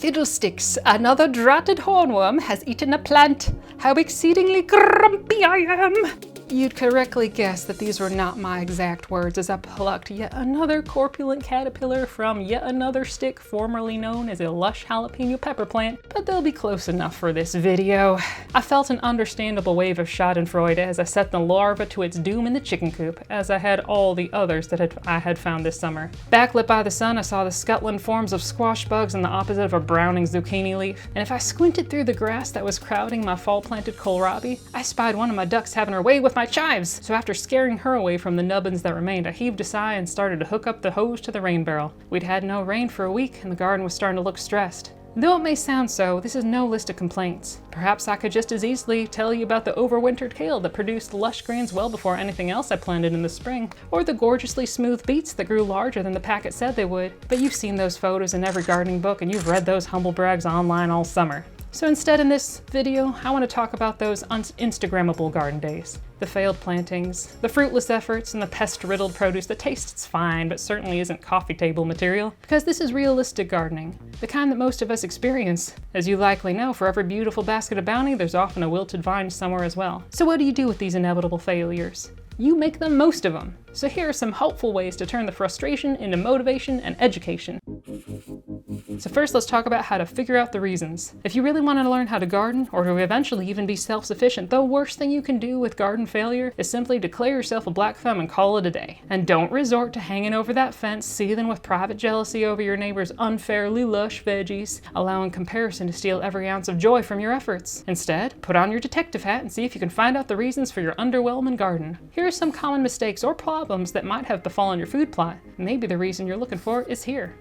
Fiddlesticks, another dratted hornworm has eaten a plant. How exceedingly grumpy I am! You'd correctly guess that these were not my exact words as I plucked yet another corpulent caterpillar from yet another stick formerly known as a lush jalapeno pepper plant, but they'll be close enough for this video. I felt an understandable wave of schadenfreude as I set the larva to its doom in the chicken coop, as I had all the others that I had found this summer. Backlit by the sun, I saw the scutland forms of squash bugs and the opposite of a browning zucchini leaf, and if I squinted through the grass that was crowding my fall-planted kohlrabi, I spied one of my ducks having her way with my chives. So after scaring her away from the nubbins that remained, I heaved a sigh and started to hook up the hose to the rain barrel. We'd had no rain for a week and the garden was starting to look stressed. Though it may sound so, this is no list of complaints. Perhaps I could just as easily tell you about the overwintered kale that produced lush greens well before anything else I planted in the spring, or the gorgeously smooth beets that grew larger than the packet said they would. But you've seen those photos in every gardening book and you've read those humble brags online all summer. So instead in this video, I want to talk about those Instagrammable garden days. The failed plantings, the fruitless efforts, and the pest-riddled produce that tastes fine but certainly isn't coffee table material, because this is realistic gardening, the kind that most of us experience. As you likely know, for every beautiful basket of bounty, there's often a wilted vine somewhere as well. So what do you do with these inevitable failures? You make the most of them. So here are some helpful ways to turn the frustration into motivation and education. So first, let's talk about how to figure out the reasons. If you really want to learn how to garden, or to eventually even be self-sufficient, the worst thing you can do with garden failure is simply declare yourself a black thumb and call it a day. And don't resort to hanging over that fence, seething with private jealousy over your neighbor's unfairly lush veggies, allowing comparison to steal every ounce of joy from your efforts. Instead, put on your detective hat and see if you can find out the reasons for your underwhelming garden. Here are some common mistakes or problems that might have befallen your food plot. Maybe the reason you're looking for is here.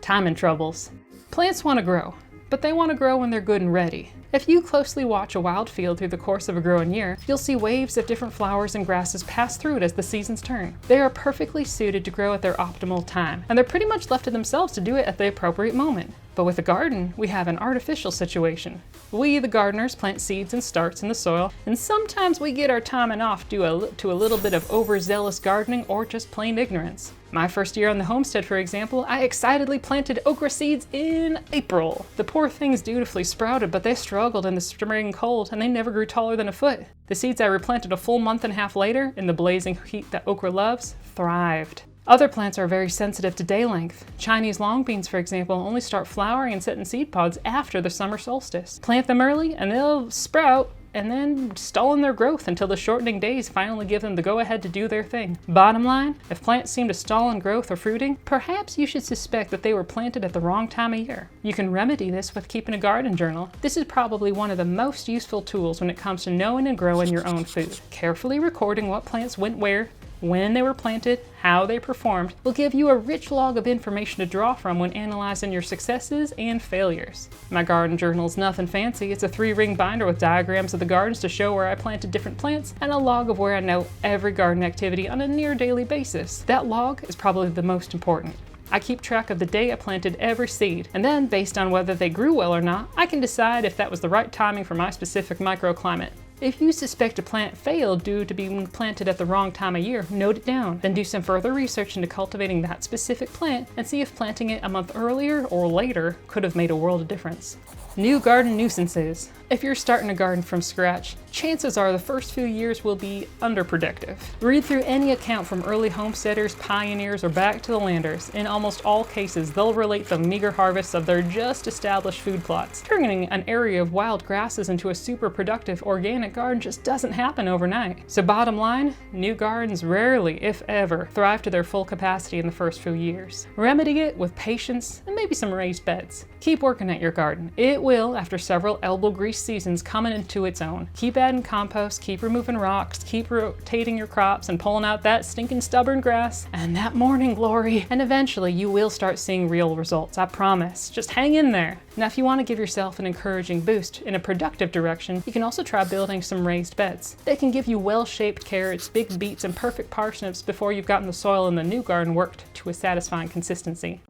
Timing troubles. Plants want to grow, but they want to grow when they're good and ready. If you closely watch a wild field through the course of a growing year, you'll see waves of different flowers and grasses pass through it as the seasons turn. They are perfectly suited to grow at their optimal time, and they're pretty much left to themselves to do it at the appropriate moment. But with a garden, we have an artificial situation. We, the gardeners, plant seeds and starts in the soil, and sometimes we get our timing off due to a little bit of overzealous gardening or just plain ignorance. My first year on the homestead, for example, I excitedly planted okra seeds in April. The poor things dutifully sprouted, but they struggled in the spring cold and they never grew taller than a foot. The seeds I replanted a full month and a half later, in the blazing heat that okra loves, thrived. Other plants are very sensitive to day length. Chinese long beans, for example, only start flowering and set in seed pods after the summer solstice. Plant them early and they'll sprout and then stall in their growth until the shortening days finally give them the go-ahead to do their thing. Bottom line, if plants seem to stall in growth or fruiting, perhaps you should suspect that they were planted at the wrong time of year. You can remedy this with keeping a garden journal. This is probably one of the most useful tools when it comes to knowing and growing your own food. Carefully recording what plants went where, when they were planted, how they performed, will give you a rich log of information to draw from when analyzing your successes and failures. My garden journal is nothing fancy. It's a 3-ring binder with diagrams of the gardens to show where I planted different plants and a log of where I note every garden activity on a near daily basis. That log is probably the most important. I keep track of the day I planted every seed, and then based on whether they grew well or not, I can decide if that was the right timing for my specific microclimate. If you suspect a plant failed due to being planted at the wrong time of year, note it down. Then do some further research into cultivating that specific plant and see if planting it a month earlier or later could have made a world of difference. New garden nuisances. If you're starting a garden from scratch, chances are the first few years will be underproductive. Read through any account from early homesteaders, pioneers, or back to the landers. In almost all cases, they'll relate the meager harvests of their just established food plots. Turning an area of wild grasses into a super productive organic garden just doesn't happen overnight. So bottom line, new gardens rarely, if ever, thrive to their full capacity in the first few years. Remedy it with patience and maybe some raised beds. Keep working at your garden. It will, after several elbow grease seasons, come into its own. Keep adding compost, keep removing rocks, keep rotating your crops and pulling out that stinking stubborn grass and that morning glory. And eventually you will start seeing real results, I promise. Just hang in there. Now if you want to give yourself an encouraging boost in a productive direction, you can also try building some raised beds. They can give you well-shaped carrots, big beets, and perfect parsnips before you've gotten the soil in the new garden worked to a satisfying consistency.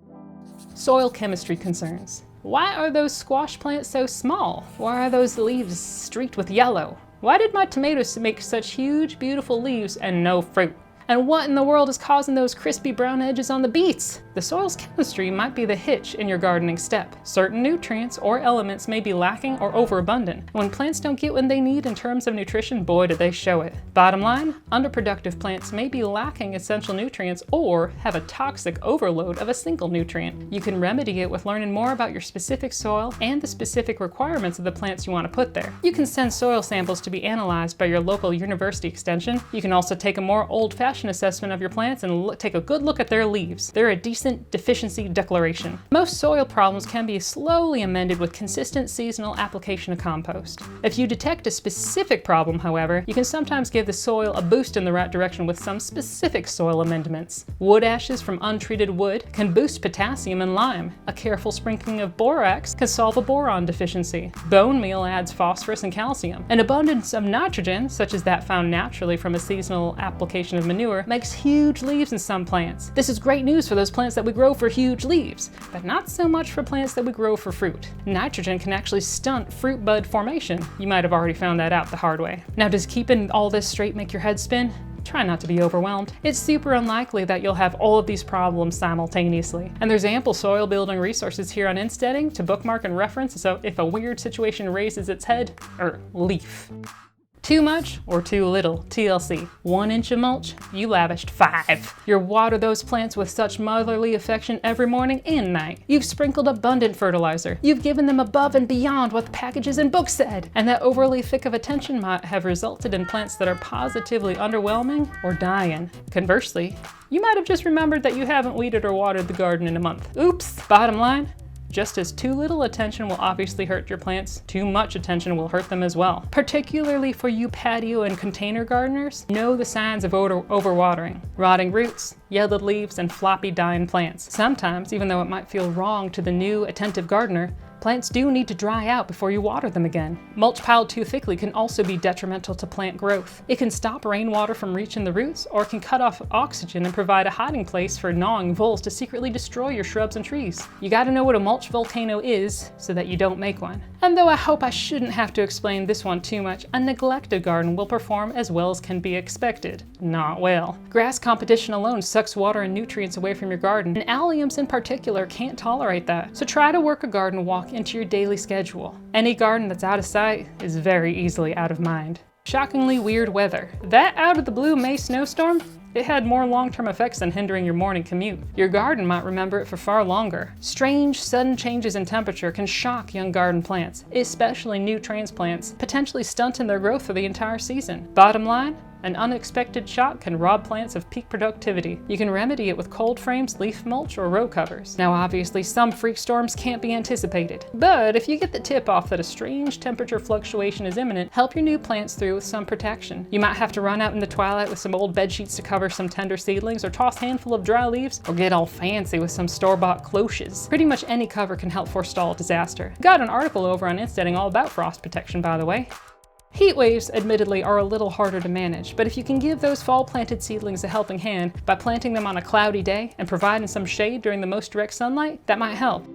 Soil chemistry concerns. Why are those squash plants so small? Why are those leaves streaked with yellow? Why did my tomatoes make such huge, beautiful leaves and no fruit? And what in the world is causing those crispy brown edges on the beets? The soil's chemistry might be the hitch in your gardening step. Certain nutrients or elements may be lacking or overabundant. When plants don't get what they need in terms of nutrition, boy do they show it. Bottom line, underproductive plants may be lacking essential nutrients or have a toxic overload of a single nutrient. You can remedy it with learning more about your specific soil and the specific requirements of the plants you want to put there. You can send soil samples to be analyzed by your local university extension. You can also take a more old-fashioned assessment of your plants and take a good look at their leaves. They're a decent deficiency declaration. Most soil problems can be slowly amended with consistent seasonal application of compost. If you detect a specific problem, however, you can sometimes give the soil a boost in the right direction with some specific soil amendments. Wood ashes from untreated wood can boost potassium and lime. A careful sprinkling of borax can solve a boron deficiency. Bone meal adds phosphorus and calcium. An abundance of nitrogen, such as that found naturally from a seasonal application of manure, makes huge leaves in some plants. This is great news for those plants that we grow for huge leaves, but not so much for plants that we grow for fruit. Nitrogen can actually stunt fruit bud formation. You might have already found that out the hard way. Now, does keeping all this straight make your head spin? Try not to be overwhelmed. It's super unlikely that you'll have all of these problems simultaneously. And there's ample soil building resources here on Insteading to bookmark and reference, so if a weird situation raises its head, or leaf. Too much or too little? TLC. 1 inch of mulch? You lavished 5. You water those plants with such motherly affection every morning and night. You've sprinkled abundant fertilizer. You've given them above and beyond what the packages and books said. And that overly thick of attention might have resulted in plants that are positively underwhelming or dying. Conversely, you might have just remembered that you haven't weeded or watered the garden in a month. Oops. Bottom line, just as too little attention will obviously hurt your plants, too much attention will hurt them as well. Particularly for you patio and container gardeners, know the signs of overwatering. Rotting roots, yellowed leaves, and floppy dying plants. Sometimes, even though it might feel wrong to the new attentive gardener, plants do need to dry out before you water them again. Mulch piled too thickly can also be detrimental to plant growth. It can stop rainwater from reaching the roots, or it can cut off oxygen and provide a hiding place for gnawing voles to secretly destroy your shrubs and trees. You gotta know what a mulch volcano is so that you don't make one. And though I hope I shouldn't have to explain this one too much, a neglected garden will perform as well as can be expected. Not well. Grass competition alone sucks water and nutrients away from your garden, and alliums in particular can't tolerate that. So try to work a garden walk into your daily schedule. Any garden that's out of sight is very easily out of mind. Shockingly weird weather. That out of the blue May snowstorm? It had more long-term effects than hindering your morning commute. Your garden might remember it for far longer. Strange, sudden changes in temperature can shock young garden plants, especially new transplants, potentially stunting their growth for the entire season. Bottom line, an unexpected shock can rob plants of peak productivity. You can remedy it with cold frames, leaf mulch, or row covers. Now obviously some freak storms can't be anticipated, but if you get the tip off that a strange temperature fluctuation is imminent, help your new plants through with some protection. You might have to run out in the twilight with some old bed sheets to cover some tender seedlings, or toss a handful of dry leaves, or get all fancy with some store-bought cloches. Pretty much any cover can help forestall a disaster. Got an article over on Insteading all about frost protection, by the way. Heat waves, admittedly, are a little harder to manage, but if you can give those fall-planted seedlings a helping hand by planting them on a cloudy day and providing some shade during the most direct sunlight, that might help.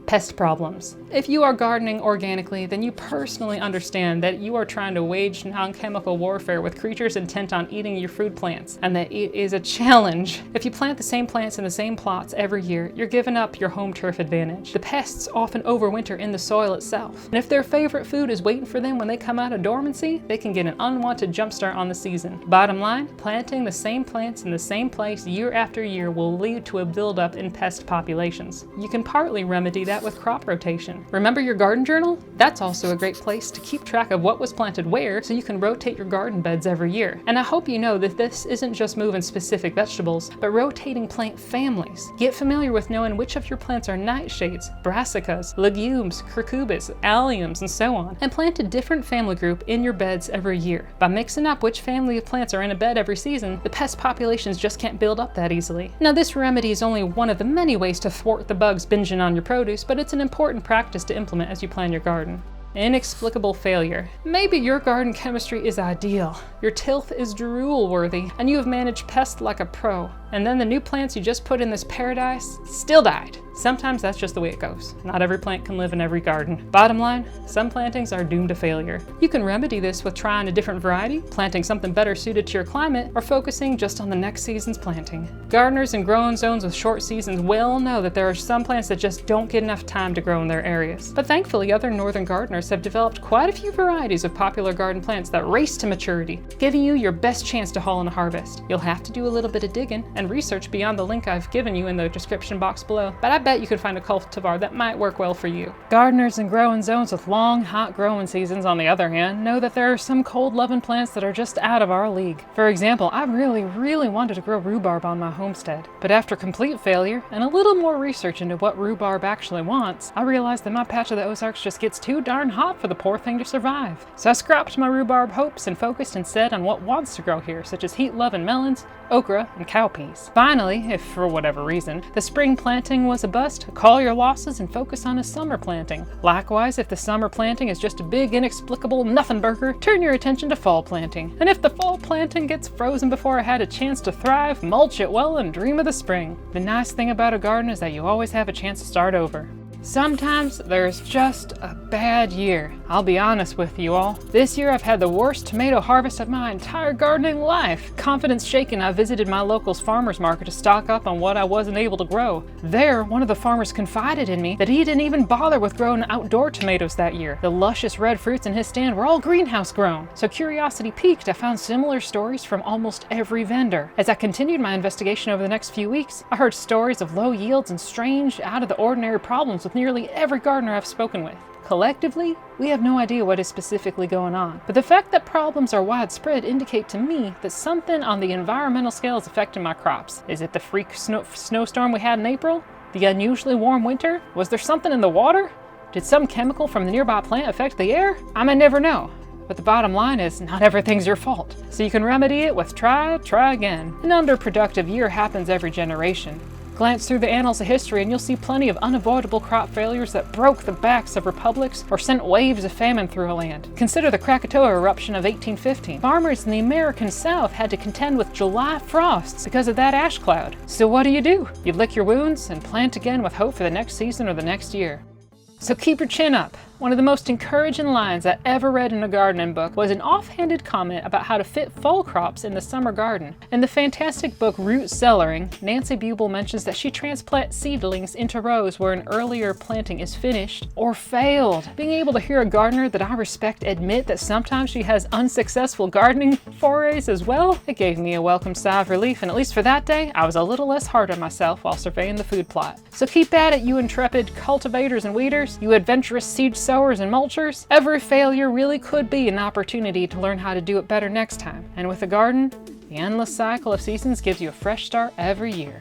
Pest problems. If you are gardening organically, then you personally understand that you are trying to wage non-chemical warfare with creatures intent on eating your food plants, and that it is a challenge. If you plant the same plants in the same plots every year, you're giving up your home turf advantage. The pests often overwinter in the soil itself, and if their favorite food is waiting for them when they come out of dormancy, they can get an unwanted jumpstart on the season. Bottom line, planting the same plants in the same place year after year will lead to a buildup in pest populations. You can partly remedy that with crop rotation. Remember your garden journal? That's also a great place to keep track of what was planted where, so you can rotate your garden beds every year. And I hope you know that this isn't just moving specific vegetables, but rotating plant families. Get familiar with knowing which of your plants are nightshades, brassicas, legumes, curcubas, alliums, and so on, and plant a different family group in your beds every year. By mixing up which family of plants are in a bed every season, the pest populations just can't build up that easily. Now, this remedy is only one of the many ways to thwart the bugs binging on your produce, but it's an important practice to implement as you plan your garden. Inexplicable failure. Maybe your garden chemistry is ideal, your tilth is drool-worthy, and you have managed pests like a pro, and then the new plants you just put in this paradise still died. Sometimes that's just the way it goes. Not every plant can live in every garden. Bottom line, some plantings are doomed to failure. You can remedy this with trying a different variety, planting something better suited to your climate, or focusing just on the next season's planting. Gardeners in growing zones with short seasons well know that there are some plants that just don't get enough time to grow in their areas. But thankfully, other northern gardeners have developed quite a few varieties of popular garden plants that race to maturity, giving you your best chance to haul in a harvest. You'll have to do a little bit of digging and research beyond the link I've given you in the description box below, but I bet you could find a cultivar that might work well for you. Gardeners in growing zones with long, hot growing seasons, on the other hand, know that there are some cold-loving plants that are just out of our league. For example, I really wanted to grow rhubarb on my homestead, but after complete failure and a little more research into what rhubarb actually wants, I realized that my patch of the Ozarks just gets too darn hot for the poor thing to survive. So I scrapped my rhubarb hopes and focused instead on what wants to grow here, such as heat-loving melons, okra, and cowpeas. Finally, if for whatever reason, the spring planting was a bust, call your losses and focus on a summer planting. Likewise, if the summer planting is just a big, inexplicable nothing burger, turn your attention to fall planting. And if the fall planting gets frozen before it had a chance to thrive, mulch it well and dream of the spring. The nice thing about a garden is that you always have a chance to start over. Sometimes there's just a bad year. I'll be honest with you all. This year I've had the worst tomato harvest of my entire gardening life. Confidence shaken, I visited my local's farmer's market to stock up on what I wasn't able to grow. There, one of the farmers confided in me that he didn't even bother with growing outdoor tomatoes that year. The luscious red fruits in his stand were all greenhouse grown. So curiosity piqued, I found similar stories from almost every vendor. As I continued my investigation over the next few weeks, I heard stories of low yields and strange, out of the ordinary problems with nearly every gardener I've spoken with. Collectively, we have no idea what is specifically going on, but the fact that problems are widespread indicate to me that something on the environmental scale is affecting my crops. Is it the freak snowstorm we had in April? The unusually warm winter? Was there something in the water? Did some chemical from the nearby plant affect the air? I may never know. But the bottom line is, not everything's your fault. So you can remedy it with try again. An underproductive year happens every generation. Glance through the annals of history and you'll see plenty of unavoidable crop failures that broke the backs of republics or sent waves of famine through a land. Consider the Krakatoa eruption of 1815. Farmers in the American South had to contend with July frosts because of that ash cloud. So what do? You lick your wounds and plant again with hope for the next season or the next year. So keep your chin up. One of the most encouraging lines I ever read in a gardening book was an offhanded comment about how to fit fall crops in the summer garden. In the fantastic book Root Cellaring, Nancy Buble mentions that she transplants seedlings into rows where an earlier planting is finished or failed. Being able to hear a gardener that I respect admit that sometimes she has unsuccessful gardening forays as well, it gave me a welcome sigh of relief, and at least for that day, I was a little less hard on myself while surveying the food plot. So keep at it, you intrepid cultivators and weeders, you adventurous seed sowers and mulchers. Every failure really could be an opportunity to learn how to do it better next time. And with a garden, the endless cycle of seasons gives you a fresh start every year.